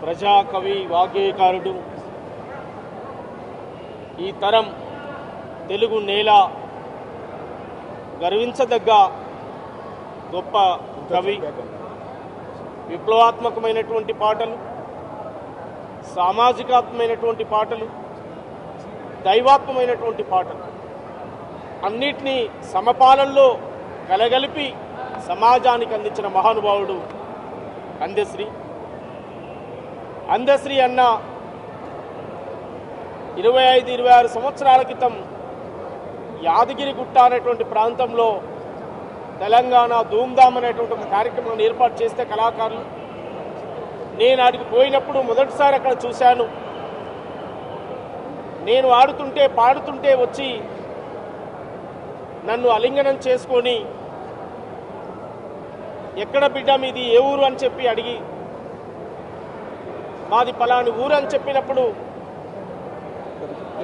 ప్రజాకవి వాగ్గేయకారుడు, ఈ తరం తెలుగు నేల గర్వించదగ్గ గొప్ప కవి. విప్లవాత్మకమైనటువంటి పాటలు, సామాజికాత్మకమైనటువంటి పాటలు, దైవాత్మమైనటువంటి పాటలు అన్నిటినీ సమపాలనలో కలగలిపి సమాజానికి అందించిన మహానుభావుడు అందశ్రీ. అందశ్రీ అన్న 25-26 సంవత్సరాల క్రితం యాదగిరిగుట్ట అనేటువంటి ప్రాంతంలో తెలంగాణ ధూమ్ధామ్ అనేటువంటి ఒక కార్యక్రమాన్ని ఏర్పాటు చేస్తే కళాకారులు, నేను ఆడికి పోయినప్పుడు మొదటిసారి అక్కడ చూశాను. నేను ఆడుతుంటే పాడుతుంటే వచ్చి నన్ను ఆలింగనం చేసుకొని ఎక్కడ బిడ్డ మీది ఏ ఊరు అని చెప్పి అడిగి, మాది పలాని ఊరు అని చెప్పినప్పుడు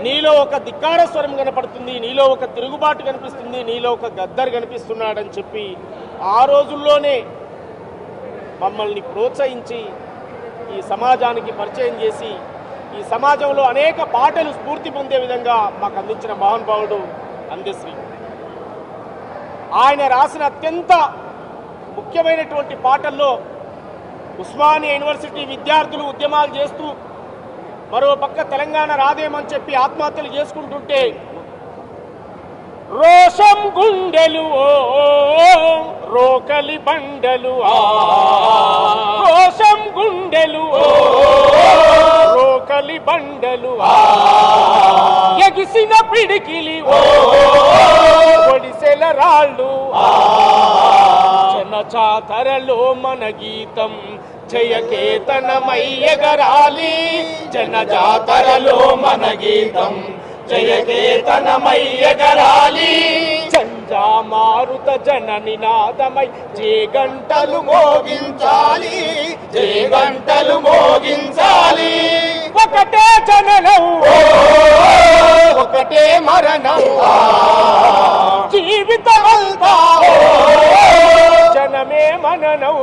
నీలో ఒక ధిక్కార స్వరం కనపడుతుంది, నీలో ఒక తిరుగుబాటు కనిపిస్తుంది, నీలో ఒక గద్దర్ కనిపిస్తున్నాడని చెప్పి ఆ రోజుల్లోనే మమ్మల్ని ప్రోత్సహించి ఈ సమాజానికి పరిచయం చేసి ఈ సమాజంలో అనేక పాటలు స్ఫూర్తి పొందే విధంగా మాకు అందించిన మహానుభావుడు అందశ్రీ. ఆయన రాసిన అత్యంత ముఖ్యమైనటువంటి పాటల్లో ఉస్మానియా యూనివర్సిటీ విద్యార్థులు ఉద్యమాలు చేస్తూ మరో పక్క తెలంగాణ రాదేమని చెప్పి ఆత్మహత్యలు చేసుకుంటుంటే, రోషం గుండెలు రోకలి బండలు, రోషం గుండెలు రోకలి బండలు, ఎగిసిన పిడికిలి ఒడిసెల రాళ్ళు, జనజాతరలో మన గీతం జయకేతనమై ఎగరాలి, జనజాతరలో మన గీతం జయకేతనమై ఎగరాలి, జంజా మారుత జన నినాదమై జేగంటలు మోగించాలి, జేగంటలు మోగించాలి. ఒకటే జననం ఒకటే మరణం, జీవితమంతా జనమే మననం,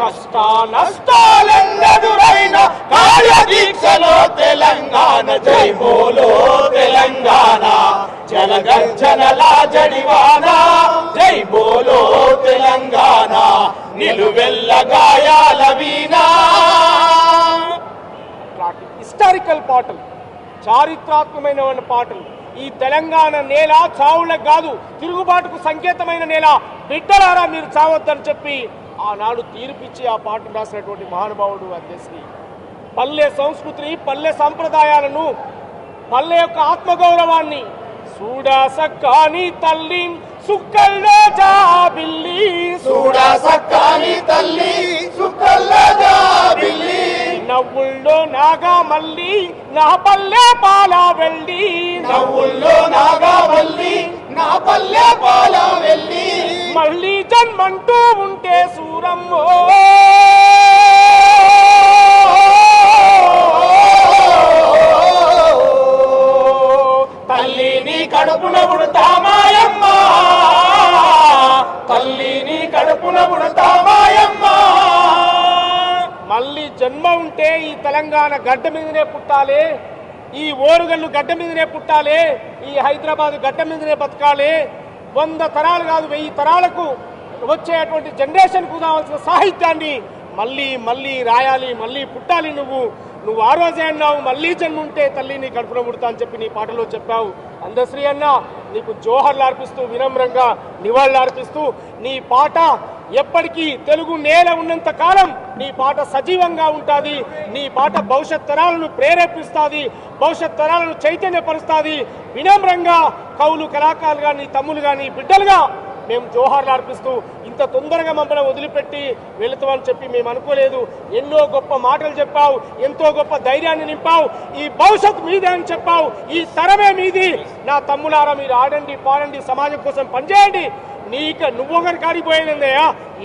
కష్ట నష్టాలెన్నెదురైన కార్యదీక్షలో తెలంగాణ జై బోలో తెలంగాణ, జనగర్జనలా జడివాన జై బోలో తెలంగాణ, నిలువెల్ల గాయాల వీణా. హిస్టారికల్ పాటలు, చారిత్రాత్మకమైన పాటలు. ఈ తెలంగాణ నేల చావులకు కాదు, తిరుగుబాటుకు సంకేతమైన నేల. బిడ్డలారా మీరు చావద్దని చెప్పి ఆనాడు తీర్పిచ్చి ఆ పాటను రాసినటువంటి మహానుభావుడు అందశ్రీ. పల్లె సంస్కృతిని, పల్లె సంప్రదాయాలను, పల్లె యొక్క ఆత్మగౌరవాన్ని సూడా సక్కాని తల్లి సుక్కల్లో జాబిల్లి, సూడా సక్కాని తల్లి సుక్కల్లో జాబిల్లి, నవ్వుల్లో నాగా మల్లి నా పల్లె పాల వెళ్ళి, నవ్వుల్లో నాగా మల్లి నా పల్లె పాల వెళ్ళి, మళ్ళీ జన్మంటూ ఉంటే సూరమ్మో తల్లిని కడుపున పుడతామాయమ్మ, తల్లిని కడుపున పుడతామాయమ్మ. మళ్ళీ జన్మ ఉంటే ఈ తెలంగాణ గడ్డ మీదనే పుట్టాలి, ఈ ఓరుగల్లు గడ్డ మీదనే పుట్టాలి, ఈ హైదరాబాద్ గడ్డ మీదనే బతకాలి. 100 తరాలు కాదు 1000 తరాలకు వచ్చేటువంటి జనరేషన్కు కావాల్సిన సాహిత్యాన్ని మళ్ళీ మళ్ళీ రాయాలి, మళ్ళీ పుట్టాలి. నువ్వు ఆ రోజే అన్నావు, మళ్ళీ జన్మ ఉంటే తల్లిని కడుపున పుడతా అని చెప్పి నీ పాటలో చెప్పావు. అందశ్రీ అన్న, నీకు జోహర్లు అర్పిస్తూ, వినమ్రంగా నివాళులు అర్పిస్తూ, నీ పాట ఎప్పటికీ తెలుగు నేల ఉన్నంత కాలం నీ పాట సజీవంగా ఉంటుంది. నీ పాట భవిష్యత్ తరాలను ప్రేరేపిస్తుంది, భవిష్యత్ తరాలను చైతన్యపరుస్తుంది. వినమ్రంగా కవులు, కళాకారులుగా, నీ తమ్ములుగా, నీ బిడ్డలుగా మేము జోహార్లు అర్పిస్తూ, ఇంత తొందరగా మమ్మల్ని వదిలిపెట్టి వెళుతామని చెప్పి మేము అనుకోలేదు. ఎన్నో గొప్ప మాటలు చెప్పావు, ఎంతో గొప్ప ధైర్యాన్ని నింపావు. ఈ భవిష్యత్ మీదే అని చెప్పావు, ఈ తరమే మీది. నా తమ్ములారా, మీరు ఆడండి, పాడండి, సమాజం కోసం పనిచేయండి. నువ్వు ఒకరి కాడికి పోయేదయ్యా,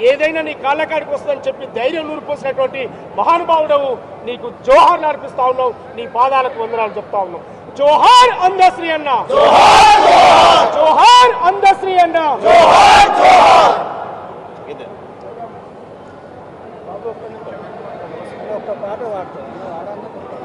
ఏదైనా నీ కాళ్ళ కాడికి వస్తుందని చెప్పి ధైర్యం నూరిపోసినటువంటి మహానుభావుడవు. నీకు జోహార్లు అర్పిస్తా ఉన్నావు, నీ పాదాలకు వందనాలు చెప్తా ఉన్నావు. जोहार अंधश्री अन्ना, जोहार जोहार जोहार अंधश्री अन्ना, जोहार जोहार। ఒక్క పాట పాడతావు